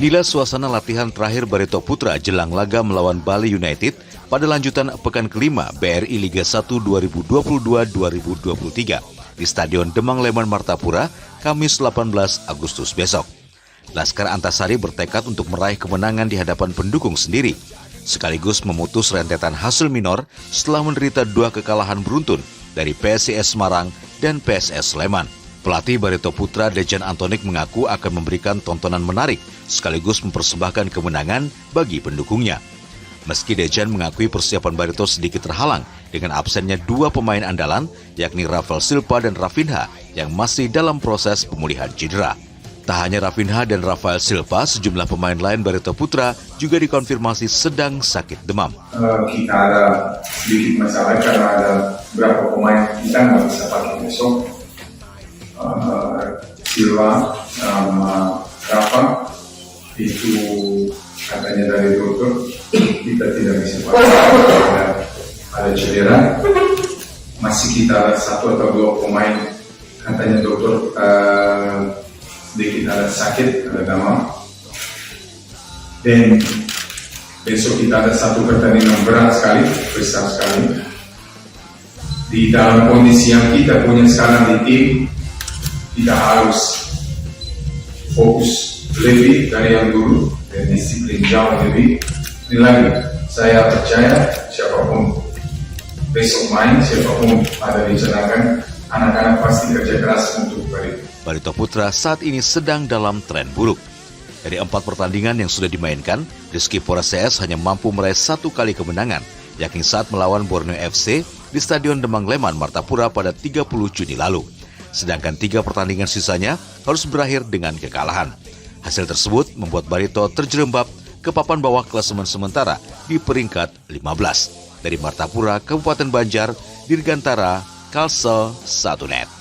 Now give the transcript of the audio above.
Inilah suasana latihan terakhir Barito Putra jelang laga melawan Bali United pada lanjutan pekan kelima BRI Liga 1 2022-2023 di Stadion Demang Leman Martapura, Kamis 18 Agustus besok. Laskar Antasari bertekad untuk meraih kemenangan di hadapan pendukung sendiri, sekaligus memutus rentetan hasil minor setelah menderita 2 kekalahan beruntun dari PSIS Semarang dan PSS Sleman. Pelatih Barito Putra Dejan Antonik mengaku akan memberikan tontonan menarik sekaligus mempersembahkan kemenangan bagi pendukungnya. Meski Dejan mengakui persiapan Barito sedikit terhalang dengan absennya 2 pemain andalan yakni Rafael Silva dan Rafinha yang masih dalam proses pemulihan cedera. Tak hanya Rafinha dan Rafael Silva, sejumlah pemain lain Barito Putra juga dikonfirmasi sedang sakit demam. Kita ada sedikit masalah karena ada beberapa pemain kita nggak bisa pakai besok. Silva sama Rafa itu katanya dari dokter kita tidak bisa pakai, ada cedera. Masih kita ada 1 atau 2 pemain katanya dokter sedikit ada sakit, ada demam. Dan besok kita ada 1 pertandingan berat sekali, besar sekali. Di dalam kondisi yang kita punya sekarang di tim, kita harus fokus lebih dari yang dulu dan disiplin jauh lebih. Ini lagi, saya percaya siapapun besok main, siapapun ada dicanangkan, anak-anak pasti kerja keras untuk balik. Barito Putra saat ini sedang dalam tren buruk. Dari 4 pertandingan yang sudah dimainkan, Rizky Forest CS hanya mampu meraih 1 kali kemenangan, yakni saat melawan Borneo FC di Stadion Demang Leman Martapura pada 30 Juni lalu. Sedangkan 3 pertandingan sisanya harus berakhir dengan kekalahan. Hasil tersebut membuat Barito terjerembab ke papan bawah klasemen sementara di peringkat 15. Dari Martapura, Kabupaten Banjar, Dirgantara, Kalsel 1net.